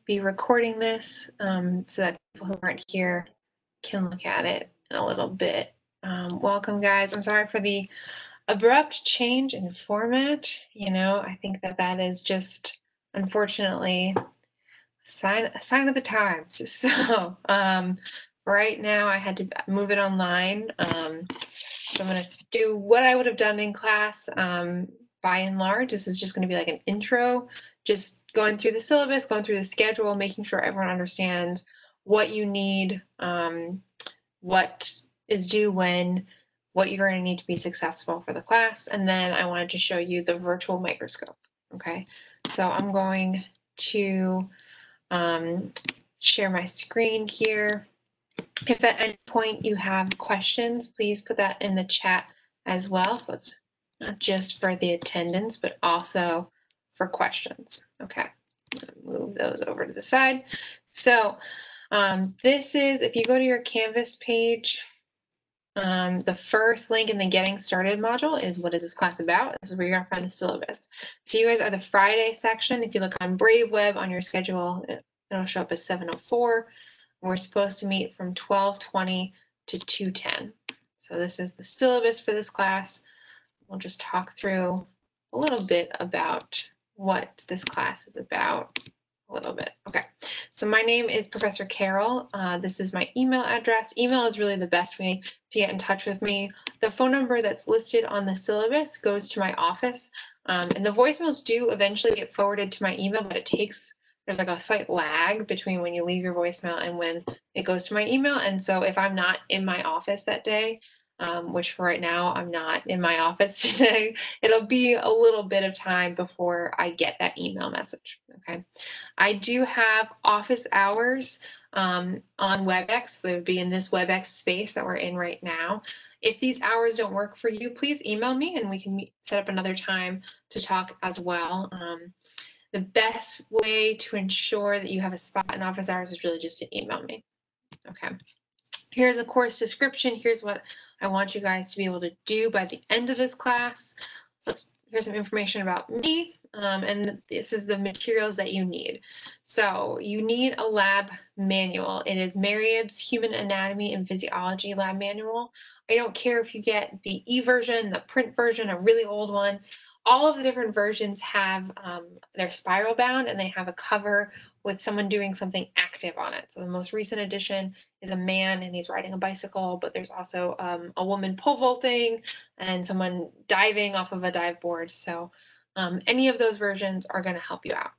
be recording this so that people who aren't here can look at it in a little bit. Welcome, guys. I'm sorry for the abrupt change in format. I think that is just, unfortunately, a sign of the times. So right now I had to move it online. So I'm going to do what I would have done in class. By and large, this is just going to be like an intro, just going through the syllabus, going through the schedule, making sure everyone understands what you need, what is due when, what you're going to need to be successful for the class. And then I wanted to show you the virtual microscope. Okay, so I'm going to share my screen here. If at any point you have questions, please put that in the chat as well. So it's not just for the attendance, but also for questions. Okay, move those over to the side. So this is, if you go to your Canvas page, the first link in the Getting Started module is what is this class about? This is where you're gonna find the syllabus. So you guys are the Friday section. If you look on Brave Web on your schedule, it'll show up as 7:04. We're supposed to meet from 12:20 to 2:10. So this is the syllabus for this class. We'll just talk through a little bit about what this class is about. A little bit. Okay, so my name is Professor Carol. This is my email address. Email is really the best way to get in touch with me. The phone number that's listed on the syllabus goes to my office, and the voicemails do eventually get forwarded to my email, but there's like a slight lag between when you leave your voicemail and when it goes to my email. And so if I'm not in my office that day, which for right now, I'm not in my office today, it'll be a little bit of time before I get that email message, okay? I do have office hours on WebEx. They would be in this WebEx space that we're in right now. If these hours don't work for you, please email me and we can set up another time to talk as well. The best way to ensure that you have a spot in office hours is really just to email me, okay? Here's a course description. Here's what I want you guys to be able to do by the end of this class. Here's some information about me, and this is the materials that you need. So you need a lab manual. It is Merriam's Human Anatomy and Physiology Lab Manual. I don't care if you get the e-version, the print version, a really old one. All of the different versions have, they're spiral bound and they have a cover with someone doing something active on it. So the most recent edition is a man and he's riding a bicycle, but there's also a woman pole vaulting and someone diving off of a dive board. So any of those versions are going to help you out.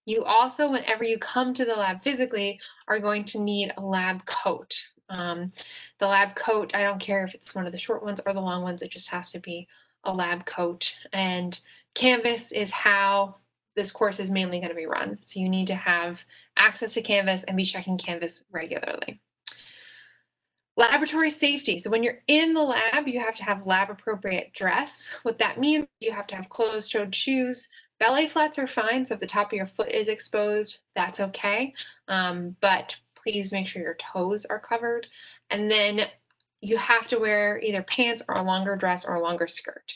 You also, whenever you come to the lab physically, are going to need a lab coat. The lab coat, I don't care if it's one of the short ones or the long ones, it just has to be a lab coat. And Canvas is how this course is mainly going to be run. So you need to have access to Canvas and be checking Canvas regularly. Laboratory safety. So when you're in the lab, you have to have lab appropriate dress. What that means, you have to have closed-toed shoes. Ballet flats are fine, so if the top of your foot is exposed, that's okay. But please make sure your toes are covered. And then you have to wear either pants or a longer dress or a longer skirt.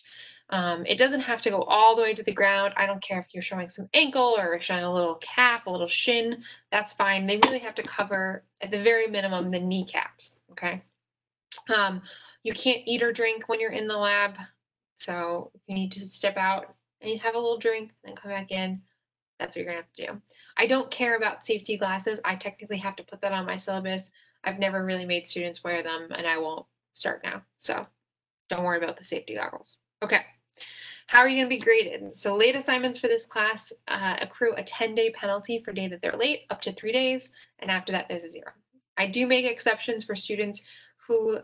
It doesn't have to go all the way to the ground. I don't care if you're showing some ankle or showing a little calf, a little shin, that's fine. They really have to cover, at the very minimum, the kneecaps, okay? You can't eat or drink when you're in the lab. So if you need to step out and you have a little drink, then come back in, that's what you're gonna have to do. I don't care about safety glasses. I technically have to put that on my syllabus. I've never really made students wear them and I won't start now. So don't worry about the safety goggles. Okay. How are you going to be graded? So late assignments for this class accrue a 10-day penalty for day that they're late, up to 3 days, and after that there's a 0. I do make exceptions for students who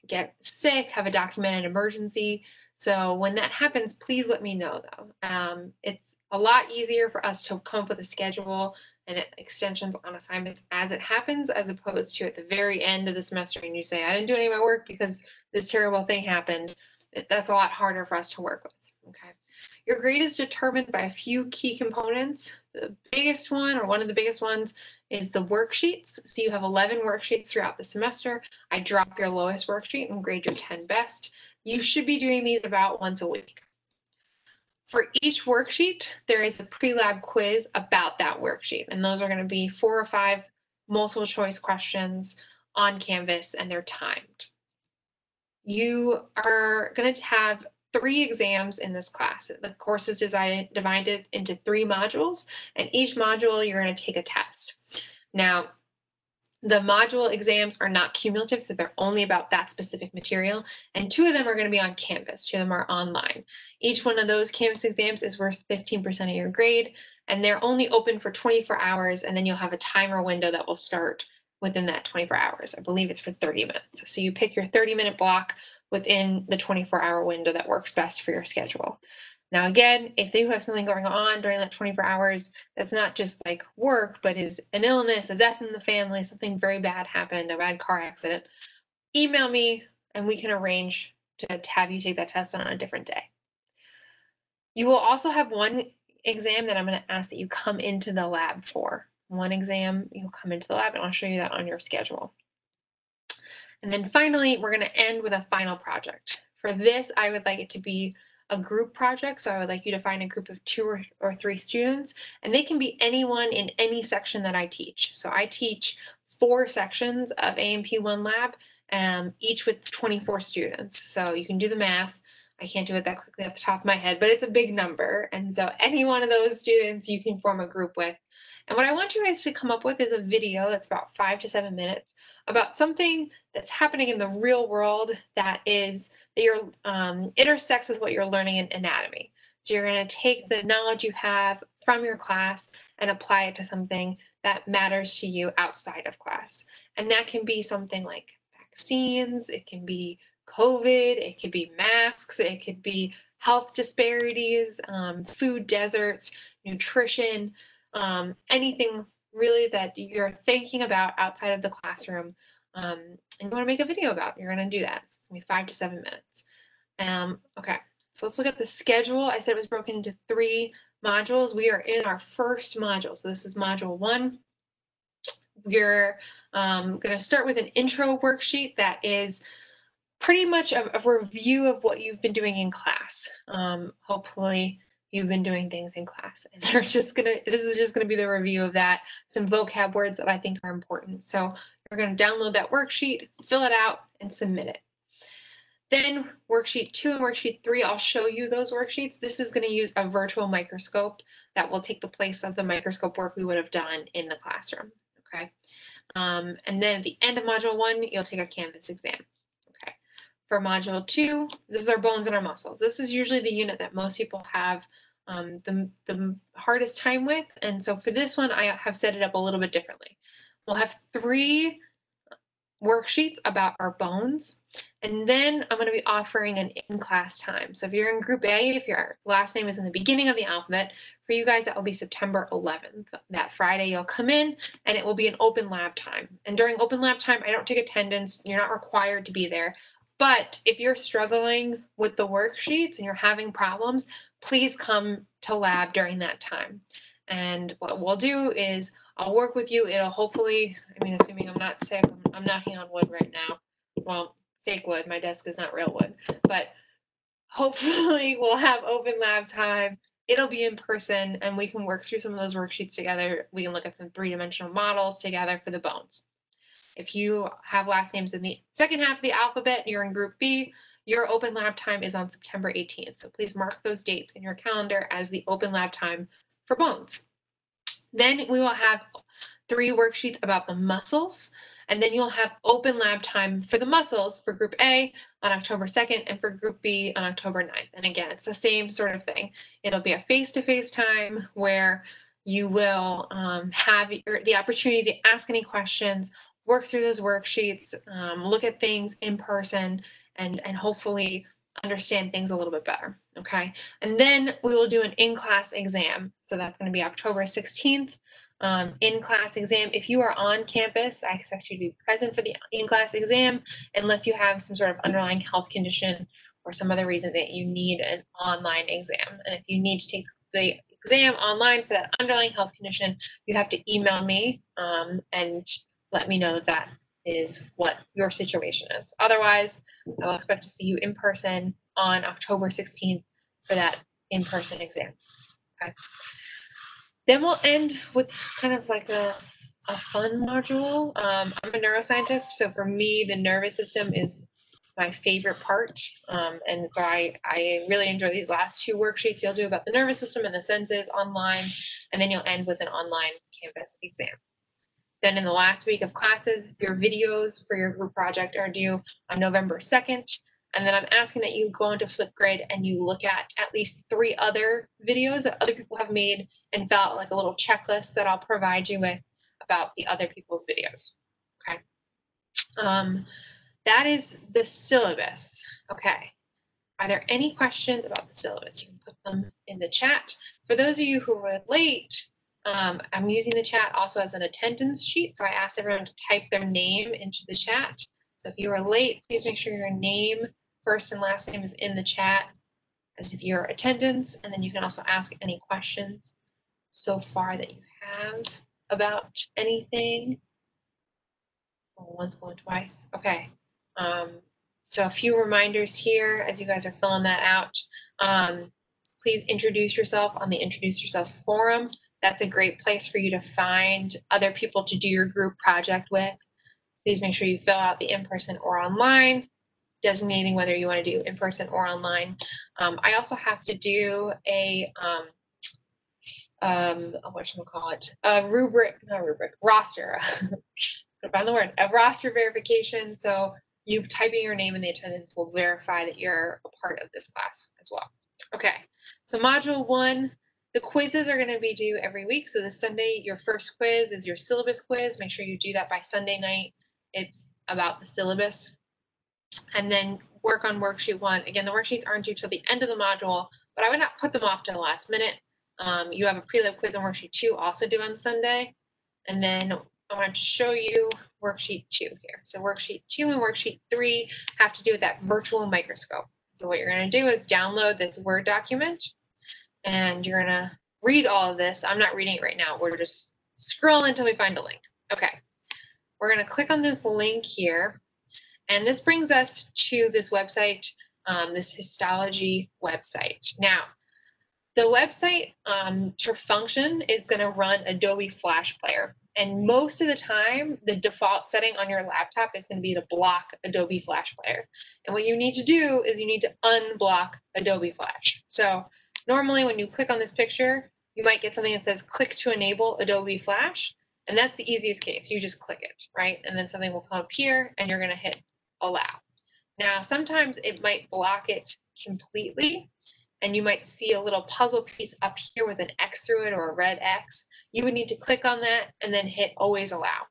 get sick, have a documented emergency. So when that happens, please let me know though. It's a lot easier for us to come up with a schedule and extensions on assignments as it happens, as opposed to at the very end of the semester and you say, I didn't do any of my work because this terrible thing happened. That's a lot harder for us to work with. Okay. Your grade is determined by a few key components. The biggest one, or one of the biggest ones, is the worksheets. So you have 11 worksheets throughout the semester. I drop your lowest worksheet and grade your 10 best. You should be doing these about once a week. For each worksheet, there is a pre-lab quiz about that worksheet, and those are going to be 4 or 5 multiple choice questions on Canvas, and they're timed. You are going to have 3 exams in this class. The course is divided into 3 modules, and each module you're going to take a test. Now, the module exams are not cumulative, so they're only about that specific material, and 2 of them are going to be on Canvas. 2 of them are online. Each one of those Canvas exams is worth 15% of your grade, and they're only open for 24 hours, and then you'll have a timer window that will start within that 24 hours. I believe it's for 30 minutes. So you pick your 30-minute block within the 24-hour window that works best for your schedule. Now, again, if you have something going on during that 24 hours, that's not just like work, but is an illness, a death in the family, something very bad happened, a bad car accident, email me and we can arrange to have you take that test on a different day. You will also have one exam that I'm going to ask that you come into the lab for. One exam, you'll come into the lab, and I'll show you that on your schedule. And then finally, we're going to end with a final project. For this, I would like it to be a group project. So I would like you to find a group of 2 or 3 students, and they can be anyone in any section that I teach. So I teach 4 sections of A&P I Lab, each with 24 students. So you can do the math. I can't do it that quickly off the top of my head, but it's a big number. And so any one of those students you can form a group with. And what I want you guys to come up with is a video that's about 5 to 7 minutes about something that's happening in the real world that intersects with what you're learning in anatomy. So you're going to take the knowledge you have from your class and apply it to something that matters to you outside of class. And that can be something like vaccines, it can be COVID, it could be masks, it could be health disparities, food deserts, nutrition, anything really that you're thinking about outside of the classroom, and you want to make a video about. You're going to do that. It's going to be 5 to 7 minutes. Okay, so let's look at the schedule. I said it was broken into 3 modules. We are in our first module. So this is module 1. We're going to start with an intro worksheet that is pretty much a review of what you've been doing in class. Hopefully you've been doing things in class, and this is just gonna be the review of that, some vocab words that I think are important. So you're gonna download that worksheet, fill it out, and submit it. Then worksheet 2 and worksheet 3, I'll show you those worksheets. This is gonna use a virtual microscope that will take the place of the microscope work we would have done in the classroom, okay? And then at the end of module 1, you'll take a Canvas exam. For module 2, this is our bones and our muscles. This is usually the unit that most people have the hardest time with. And so for this one, I have set it up a little bit differently. We'll have 3 worksheets about our bones. And then I'm going to be offering an in-class time. So if you're in group A, if your last name is in the beginning of the alphabet, for you guys, that will be September 11th. That Friday, you'll come in and it will be an open lab time. And during open lab time, I don't take attendance. You're not required to be there. But if you're struggling with the worksheets and you're having problems, please come to lab during that time. And what we'll do is I'll work with you. It'll hopefully, assuming I'm not sick, I'm knocking on wood right now. Well, fake wood. My desk is not real wood. But hopefully we'll have open lab time. It'll be in person and we can work through some of those worksheets together. We can look at some 3-dimensional models together for the bones. If you have last names in the second half of the alphabet, you're in group B, your open lab time is on September 18th. So please mark those dates in your calendar as the open lab time for bones. Then we will have 3 worksheets about the muscles, and then you'll have open lab time for the muscles for group A on October 2nd and for group B on October 9th. And again, it's the same sort of thing. It'll be a face-to-face time where you will have the opportunity to ask any questions, work through those worksheets, look at things in person, and hopefully understand things a little bit better, okay? And then we will do an in-class exam. So that's going to be October 16th, in-class exam. If you are on campus, I expect you to be present for the in-class exam unless you have some sort of underlying health condition or some other reason that you need an online exam. And if you need to take the exam online for that underlying health condition, you have to email me and let me know that that is what your situation is. Otherwise, I will expect to see you in person on October 16th for that in-person exam. Okay. Then we'll end with kind of like a fun module. I'm a neuroscientist, so for me, the nervous system is my favorite part. And so I really enjoy these last two worksheets you'll do about the nervous system and the senses online, and then you'll end with an online Canvas exam. Then in the last week of classes, your videos for your group project are due on November 2nd. And then I'm asking that you go into Flipgrid and you look at least 3 other videos that other people have made and fill out like a little checklist that I'll provide you with about the other people's videos. Okay. That is the syllabus. Okay. Are there any questions about the syllabus? You can put them in the chat. For those of you who were late, I'm using the chat also as an attendance sheet. So I asked everyone to type their name into the chat. So if you are late, please make sure your name, first and last name is in the chat as if your attendance. And then you can also ask any questions so far that you have about anything. Oh, once going twice. Okay. So a few reminders here as you guys are filling that out. Please introduce yourself on the Introduce Yourself forum. That's a great place for you to find other people to do your group project with. Please make sure you fill out the in-person or online, designating whether you want to do in-person or online. I also have to do a whatchamacallit, a rubric, not rubric, roster. Find the word, a roster verification. So you typing your name in the attendance will verify that you're a part of this class as well. Okay, so module 1, the quizzes are going to be due every week. So this Sunday, your first quiz is your syllabus quiz. Make sure you do that by Sunday night. It's about the syllabus. And then work on worksheet 1. Again, the worksheets aren't due till the end of the module, but I would not put them off to the last minute. You have a pre-lab quiz on worksheet 2 also due on Sunday. And then I want to show you worksheet 2 here. So worksheet 2 and worksheet 3 have to do with that virtual microscope. So what you're going to do is download this Word document, and you're going to read all of this. I'm not reading it right now. We're just scrolling until we find a link. Okay, we're going to click on this link here, and this brings us to this website, this histology website. Now, the website to function is going to run Adobe Flash Player. And most of the time, the default setting on your laptop is going to be to block Adobe Flash Player. And what you need to do is you need to unblock Adobe Flash. So normally when you click on this picture, you might get something that says click to enable Adobe Flash. And that's the easiest case. You just click it, right? And then something will come up here and you're going to hit allow. Now, sometimes it might block it completely, and you might see a little puzzle piece up here with an X through it or a red X. You would need to click on that and then hit always allow.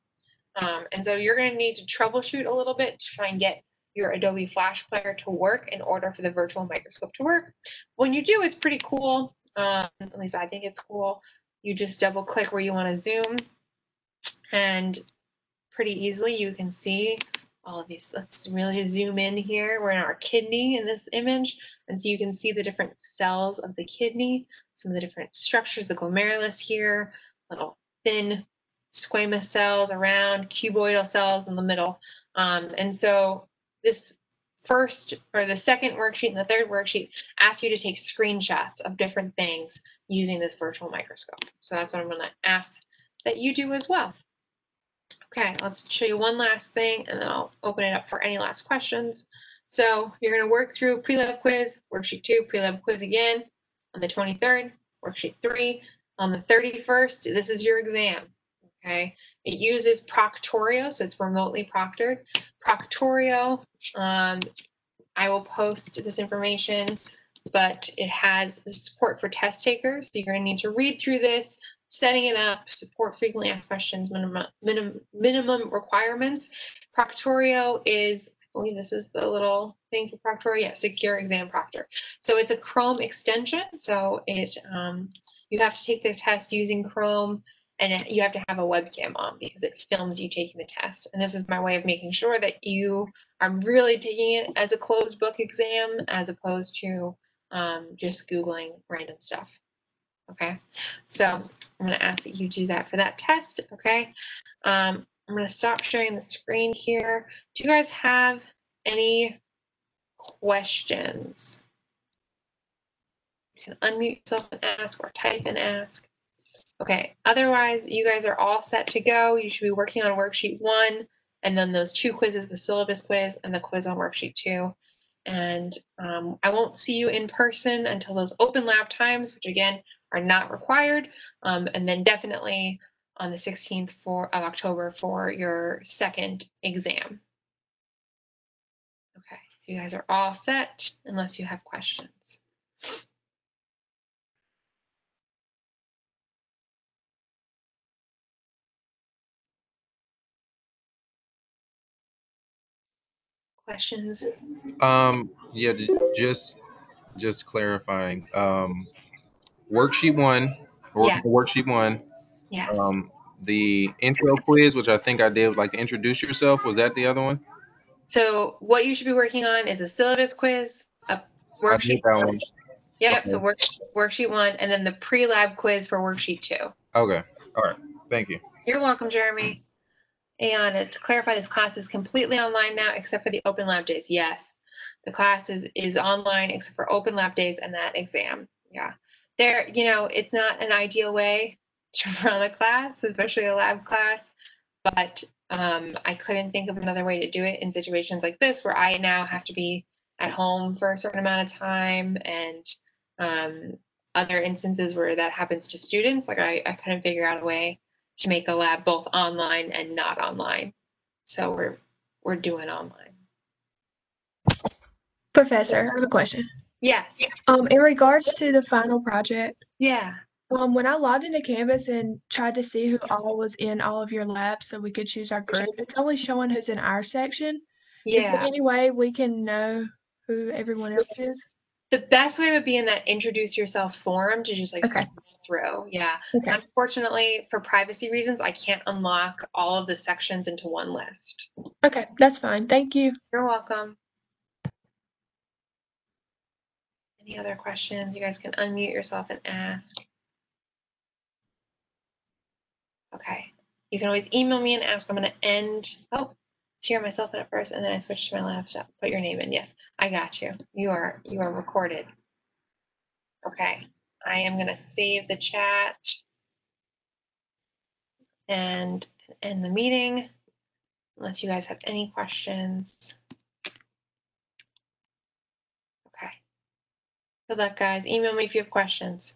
And so you're going to need to troubleshoot a little bit to try and get your Adobe Flash Player to work in order for the virtual microscope to work. When you do, it's pretty cool. At least I think it's cool. You just double click where you want to zoom, and pretty easily you can see all of these. Let's really zoom in here. We're in our kidney in this image. And so you can see the different cells of the kidney, some of the different structures, the glomerulus here, little thin squamous cells around, cuboidal cells in the middle. And so this first or the second worksheet and the third worksheet ask you to take screenshots of different things using this virtual microscope. So that's what I'm going to ask that you do as well. Okay, let's show you one last thing and then I'll open it up for any last questions. So you're going to work through pre-lab quiz, worksheet 2, pre-lab quiz again on the 23rd, worksheet 3 on the 31st. This is your exam. Okay, it uses Proctorio, so it's remotely proctored. Proctorio, I will post this information, but it has the support for test takers. So you're going to need to read through this, setting it up, support frequently asked questions, minimum requirements. Proctorio is, I believe this is the little thing for Proctorio, yeah, Secure Exam Proctor. So it's a Chrome extension. So it you have to take the test using Chrome, and you have to have a webcam on because it films you taking the test. And this is my way of making sure that you are really taking it as a closed book exam as opposed to just Googling random stuff. Okay, so I'm going to ask that you do that for that test. Okay, I'm going to stop sharing the screen here. Do you guys have any questions? can unmute yourself and ask or type and ask. Okay, otherwise you guys are all set to go. You should be working on worksheet 1 and then those 2 quizzes, the syllabus quiz and the quiz on worksheet 2. And I won't see you in person until those open lab times, which again are not required. And then definitely on the 16th of October for your second exam. Okay, so you guys are all set unless you have questions. Questions? Yeah, just clarifying. Worksheet 1 or Yeah. worksheet 1. Yes. The intro quiz, which I think I did, like introduce yourself. Was that the other one? So what you should be working on is a syllabus quiz, a I did worksheet. that one. Yep. Okay. So worksheet 1, and then the pre-lab quiz for worksheet 2. Okay. All right. Thank you. You're welcome, Jeremy. And to clarify, this class is completely online now, except for the open lab days. Yes, the class is online except for open lab days and that exam. Yeah, there. It's not an ideal way to run a class, especially a lab class. But I couldn't think of another way to do it in situations like this where I now have to be at home for a certain amount of time, and other instances where that happens to students. Like I couldn't figure out a way to make a lab both online and not online. So we're doing online. Professor, I have a question. Yes. In regards to the final project, Yeah. when I logged into Canvas and tried to see who all was in all of your labs so we could choose our group, it's only showing who's in our section. Is there Yeah. any way we can know who everyone else is? The best way would be in that introduce yourself form to just like Okay. scroll through. Yeah. Okay. Unfortunately, for privacy reasons, I can't unlock all of the sections into one list. Okay, that's fine. Thank you. You're welcome. Any other questions? You guys can unmute yourself and ask. Okay. You can always email me and ask. I'm going to end. Oh, share myself in it first, and then I switch to my laptop. Put your name in. Yes, I got you. You are recorded. Okay. I am going to save the chat and end the meeting unless you guys have any questions. Okay. Good luck, guys. Email me if you have questions.